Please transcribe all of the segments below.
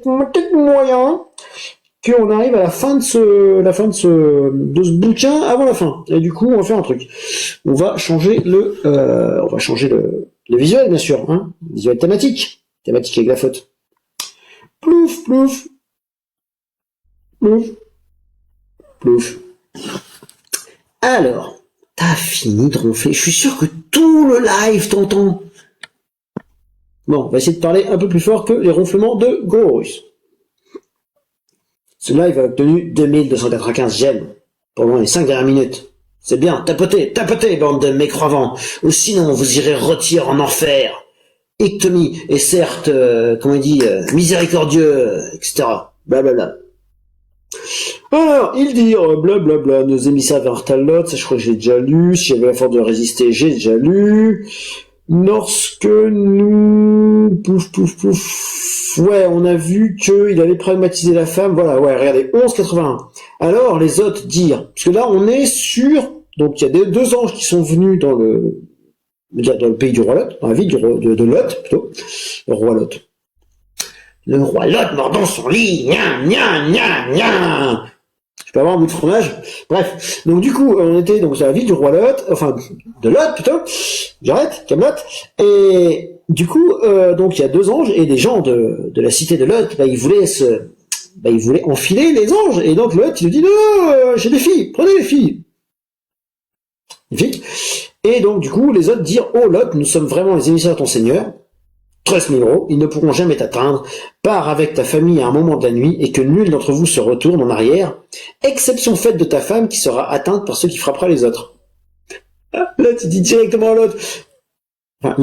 peut-être moyen qu'on arrive à la fin de de ce bouquin avant la fin. Et du coup, on va faire un truc. On va changer le visuel, bien sûr, hein. Visuel thématique avec la faute. Plouf, plouf, plouf, plouf. Alors, t'as fini de ronfler. Je suis sûr que tout le live t'entend. Bon, on va essayer de parler un peu plus fort que les ronflements de Gorus. Ce live a obtenu 2295 j'aime pendant les 5 dernières minutes. C'est bien, tapotez, bande de mécroyants, ou sinon vous irez rôtir en enfer. Ectomie est certes, miséricordieux, etc. Blablabla. Alors, ils dirent, blablabla, nos émissaires vers Talot, ça je crois que j'ai déjà lu, si j'avais la force de résister, j'ai déjà lu. Lorsque nous... Ouais, on a vu qu'il allait pragmatiser la femme, voilà, ouais, regardez, 11,81. Alors, les autres dirent, parce que là, on est sur... Donc, il y a deux anges qui sont venus dans le pays du roi Lot, dans la ville de Lot, plutôt, le roi Lot. Le roi Lot mordant son lit, gna, gna, gna, gna. Je peux avoir un bout de fromage. Bref. Donc, du coup, on était donc sur la ville du roi Lot, enfin, de Lot, plutôt. J'arrête, Camelot. Et, du coup, donc, il y a deux anges, et des gens de la cité de Lot, ils voulaient enfiler les anges. Et donc, Lot, il lui dit, non, j'ai des filles, prenez les filles. Magnifique. Et donc, du coup, les autres dirent, oh Lot, nous sommes vraiment les émissaires de ton Seigneur. 13 000 €, ils ne pourront jamais t'atteindre. Pars avec ta famille à un moment de la nuit et que nul d'entre vous se retourne en arrière, exception faite de ta femme qui sera atteinte par ceux qui frappera les autres. Là, tu dis directement à l'autre. Enfin,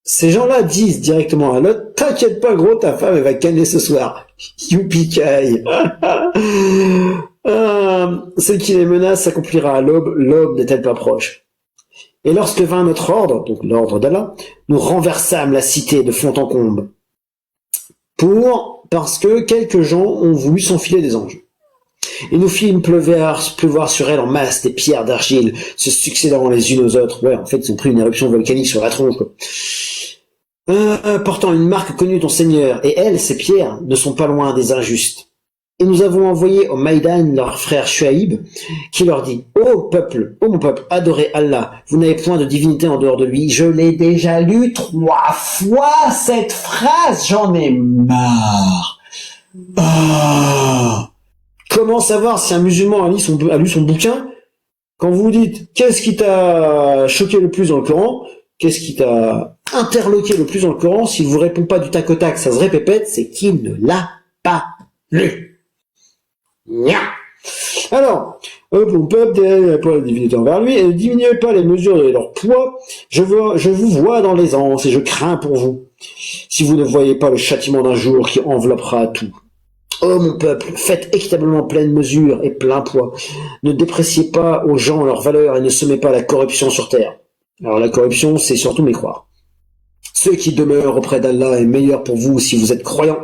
ces gens-là disent directement à l'autre, t'inquiète pas gros, ta femme elle va canner ce soir. Youpi-kai. Celle qui les menace s'accomplira à l'aube n'est-elle pas proche? Et lorsque vint notre ordre, donc l'ordre d'Allah, nous renversâmes la cité de fond en comble. Parce que quelques gens ont voulu s'enfiler des anges. Et nous fîmes pleuvoir sur elle en masse des pierres d'argile, se succédant les unes aux autres. Ouais, en fait, ils ont pris une éruption volcanique sur la tronche, quoi. Portant une marque connue de ton Seigneur, et elles, ces pierres, ne sont pas loin des injustes. Et nous avons envoyé au Maïdan leur frère Shuaïb, qui leur dit, ô mon peuple, adorez Allah, vous n'avez point de divinité en dehors de lui. Je l'ai déjà lu 3 fois, cette phrase, j'en ai marre. Comment savoir si un musulman a lu son bouquin? Quand vous vous dites, qu'est-ce qui t'a choqué le plus dans le Coran? Qu'est-ce qui t'a interloqué le plus dans le Coran? S'il vous répond pas du tac au tac, ça se répète, c'est qu'il ne l'a pas lu. Nya. Alors, mon peuple n'avait pas la divinité envers lui, et ne diminuez pas les mesures de leur poids. Je vous vois dans l'aisance, et je crains pour vous. Si vous ne voyez pas le châtiment d'un jour qui enveloppera tout. Oh mon peuple, faites équitablement pleine mesure et plein poids. Ne dépréciez pas aux gens leur valeur et ne semez pas la corruption sur terre. Alors la corruption, c'est surtout mécroire. Ceux qui demeurent auprès d'Allah est meilleur pour vous si vous êtes croyants.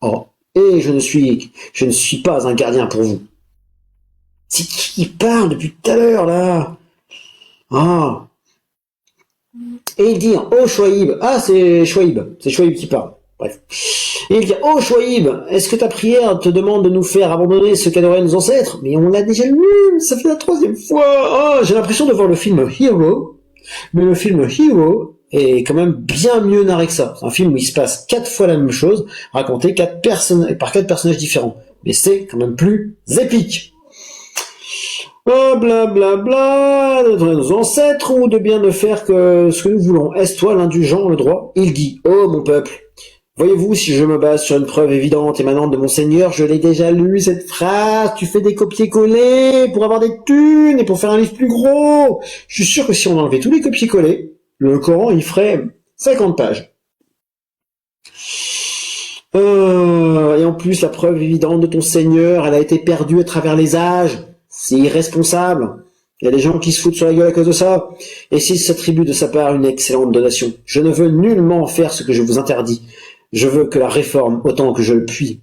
Oh. Et je ne suis pas un gardien pour vous. C'est qui parle depuis tout à l'heure, là? Ah. Et il dit, oh Shuaïb, c'est Shuaïb qui parle. Bref. Et il dit, oh Shuaïb, est-ce que ta prière te demande de nous faire abandonner ce qu'adoraient nos ancêtres? Mais on l'a déjà lu, ça fait la 3e fois. J'ai l'impression de voir le film Hero, mais le film Hero est quand même bien mieux narré que ça. C'est un film où il se passe 4 fois la même chose, raconté par 4 personnages différents. Mais c'est quand même plus épique. Oh, blablabla, de nos ancêtres, ou de bien ne faire que ce que nous voulons. Est-ce toi l'indulgent, le droit? Il dit, oh mon peuple, voyez-vous, si je me base sur une preuve évidente émanante de mon Seigneur, je l'ai déjà lu, cette phrase, tu fais des copier-coller pour avoir des thunes et pour faire un livre plus gros. Je suis sûr que si on enlevait tous les copier-coller, le Coran, il ferait 50 pages. Et en plus, la preuve évidente de ton Seigneur, elle a été perdue à travers les âges. C'est irresponsable. Il y a des gens qui se foutent sur la gueule à cause de ça. Et s'ils s'attribuent de sa part une excellente donation. Je ne veux nullement faire ce que je vous interdis. Je veux que la réforme autant que je le puis.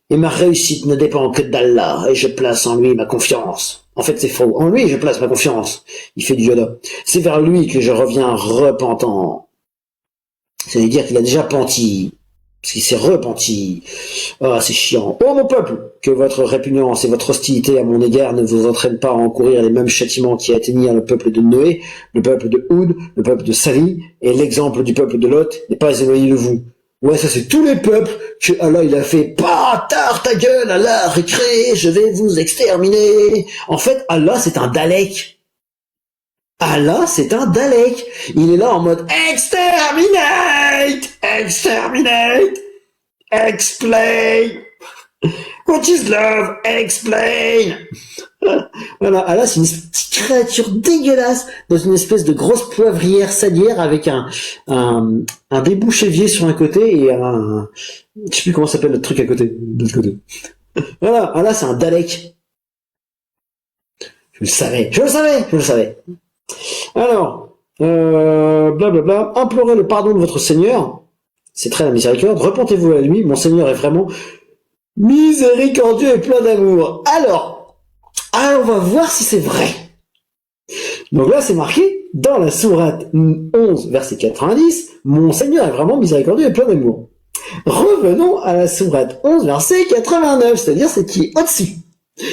Et ma réussite ne dépend que d'Allah, et je place en lui ma confiance. En fait, c'est faux. En lui, je place ma confiance. Il fait du Yoda. C'est vers lui que je reviens repentant. Ça veut dire qu'il a déjà penti. parce qu'il s'est repenti. Ah, c'est chiant. Oh mon peuple, que votre répugnance et votre hostilité à mon égard ne vous entraînent pas à encourir les mêmes châtiments qui atteignirent le peuple de Noé, le peuple de Houd, le peuple de Sali, et l'exemple du peuple de Lot n'est pas éloigné de vous. Ouais, ça c'est tous les peuples que Allah il a fait. Tard ta gueule, Allah, récré, je vais vous exterminer. En fait, Allah c'est un Dalek. Allah, c'est un Dalek. Il est là en mode exterminate, exterminate, explain. What is love? Explain. Voilà, Allah, c'est une petite créature dégueulasse dans une espèce de grosse poivrière salière avec un débouche-évier sur un côté et je sais plus comment s'appelle le truc à côté, de l'autre côté. Voilà, Allah, c'est un Dalek. Je le savais. Alors, blablabla, implorez le pardon de votre Seigneur, c'est très la miséricorde, repentez-vous à lui, mon Seigneur est vraiment miséricordieux et plein d'amour. Alors, on va voir si c'est vrai. Donc là, c'est marqué dans la sourate 11, verset 90, mon Seigneur est vraiment miséricordieux et plein d'amour. Revenons à la sourate 11, verset 89, c'est-à-dire c'est qui est au-dessus.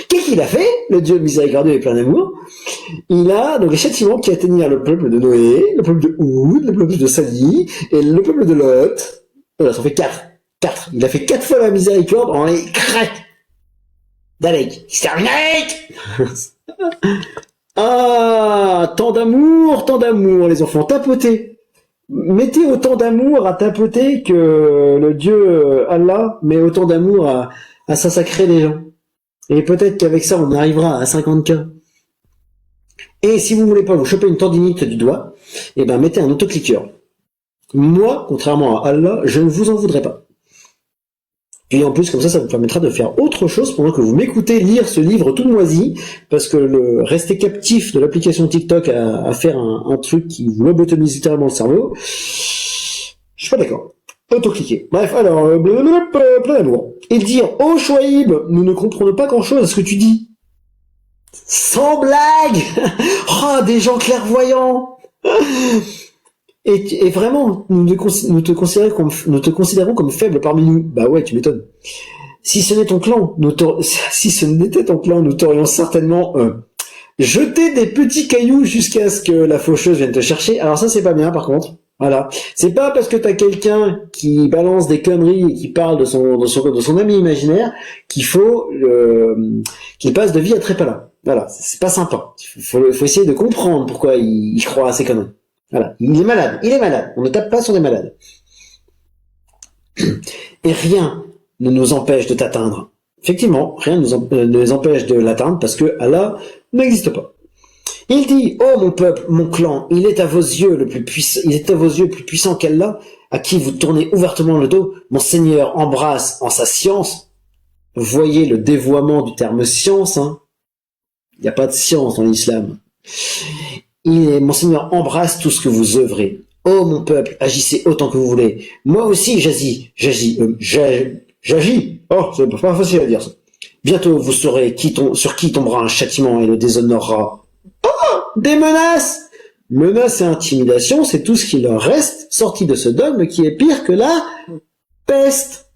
Qu'est-ce qu'il a fait, le Dieu miséricordieux et plein d'amour? Il a donc les châtiments qui atteignirent le peuple de Noé, le peuple de Houd, le peuple de Sali et le peuple de Lot. Voilà, ça fait 4. Il a fait 4 fois la miséricorde en les crack. Dalek, exterminate. Ah, tant d'amour, les enfants, tapotez. Mettez autant d'amour à tapoter que le Dieu Allah met autant d'amour à s'assacrer les gens. Et peut-être qu'avec ça, on arrivera à 50K. Et si vous voulez pas vous choper une tendinite du doigt, eh ben, mettez un autocliqueur. Moi, contrairement à Allah, je ne vous en voudrais pas. Et en plus, comme ça vous permettra de faire autre chose pendant que vous m'écoutez lire ce livre tout moisi, parce que le rester captif de l'application TikTok à faire un truc qui vous lobotomise littéralement le cerveau, je suis pas d'accord. Autocliquer. Bref, alors, plein d'amour. Et dire, oh Chouaïb, nous ne comprenons pas grand-chose à ce que tu dis. Sans blague. Oh, des gens clairvoyants. Et vraiment, nous te considérons comme faible parmi nous. Bah ouais, tu m'étonnes. Si ce n'était ton clan, nous t'aurions certainement jeté des petits cailloux jusqu'à ce que la faucheuse vienne te chercher. Alors ça, c'est pas bien, par contre. Voilà. C'est pas parce que t'as quelqu'un qui balance des conneries et qui parle de son ami imaginaire qu'il faut qu'il passe de vie à trépala. Voilà. C'est pas sympa. Faut essayer de comprendre pourquoi il croit à ces conneries. Voilà. Il est malade. On ne tape pas sur des malades. Et rien ne nous empêche de t'atteindre. Effectivement, rien ne nous empêche de l'atteindre parce que Allah n'existe pas. Il dit, oh mon peuple, mon clan, il est à vos yeux plus puissant qu'Allah, à qui vous tournez ouvertement le dos. Mon Seigneur embrasse en sa science. Voyez le dévoiement du terme science, hein. Il n'y a pas de science dans l'islam. Mon Seigneur embrasse tout ce que vous œuvrez. Oh mon peuple, agissez autant que vous voulez. Moi aussi j'agis. Oh, c'est pas facile à dire ça. Bientôt vous saurez sur qui tombera un châtiment et le déshonorera. Des menaces! Menaces et intimidation, c'est tout ce qui leur reste sorti de ce dogme qui est pire que la peste.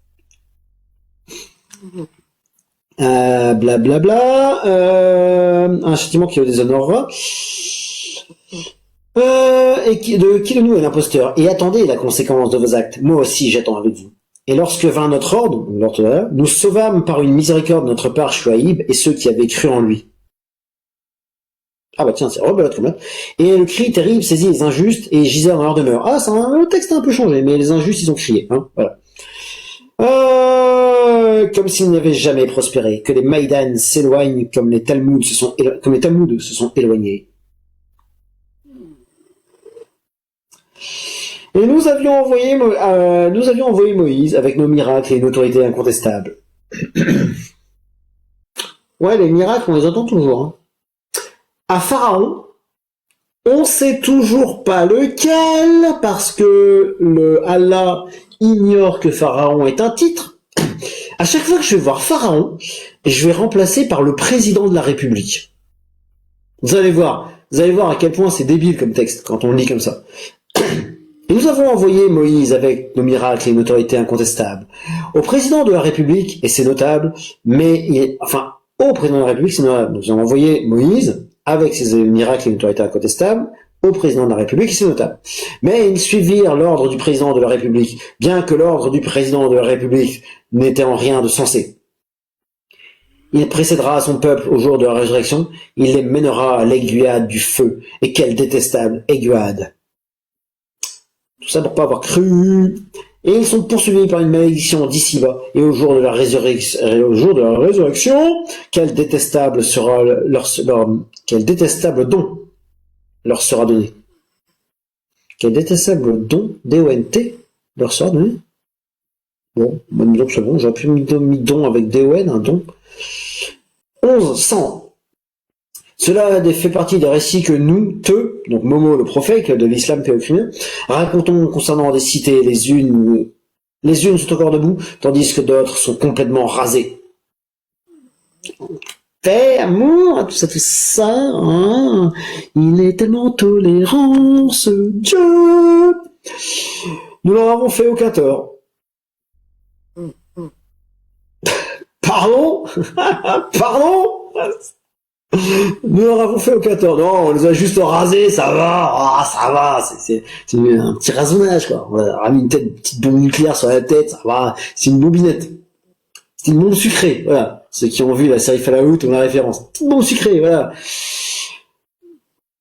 Blablabla. Un châtiment qui le déshonorera. Qui de nous est l'imposteur? Et attendez la conséquence de vos actes. Moi aussi, j'attends avec vous. Et lorsque vint notre ordre, nous sauvâmes par une miséricorde notre part Chouaïb et ceux qui avaient cru en lui. Ah bah tiens, c'est rebelote quand même. Et le cri terrible saisit les injustes et gisèrent dans leur demeure. Ah, le texte a un peu changé, mais les injustes, ils ont crié. Hein, voilà. Comme s'ils n'avaient jamais prospéré, que les Maïdan s'éloignent comme les Talmuds se sont éloignés. Et nous avions envoyé Moïse avec nos miracles et une autorité incontestable. Ouais, les miracles, on les entend toujours. Hein. À Pharaon, on sait toujours pas lequel, parce que le Allah ignore que Pharaon est un titre. À chaque fois que je vais voir Pharaon, je vais remplacer par le président de la République. Vous allez voir à quel point c'est débile comme texte quand on le lit comme ça. Et nous avons envoyé Moïse avec nos miracles et une autorité incontestable au président de la République, et c'est notable, au président de la République, c'est notable. Nous avons envoyé Moïse avec ses miracles et une autorité incontestable au président de la République, et c'est notable. Mais ils suivirent l'ordre du président de la République, bien que l'ordre du président de la République n'était en rien de sensé. Il précédera son peuple au jour de la résurrection, il les mènera à l'aiguillade du feu, et quelle détestable aiguillade! Tout ça pour pas avoir cru. Et ils sont poursuivis par une malédiction d'ici-bas, et au jour de la résurrection, quel détestable don leur sera donné. Quel détestable don, D-O-N-T, leur sera donné. Bon, disons que c'est bon, j'aurais pu mis don avec D-O-N, un don. 1100. Cela fait partie des récits que nous, donc Momo le prophète de l'islam péocrien, racontons concernant des cités, les unes sont encore debout, tandis que d'autres sont complètement rasées. Paix, amour, tout ça, hein, il est tellement tolérant, ce Dieu. Nous leur avons fait aucun tort. Pardon? Pardon? Nous leur avons fait aucun tort. Non, on les a juste rasés, ça va. Ça va, c'est un petit rasonnage, quoi. On a mis une petite bombe nucléaire sur la tête, ça va. C'est une bobinette. C'est une bombe sucrée, voilà. Ceux qui ont vu la série Fallout ont la référence. Petite bombe sucrée, voilà.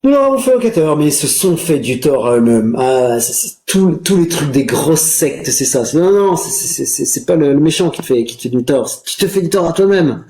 Nous leur avons fait aucun tort, mais ils se sont fait du tort à eux-mêmes. Ah, tous les trucs des grosses sectes, c'est ça. Non, c'est pas le méchant qui te fait du tort. Tu te fais du tort à toi-même.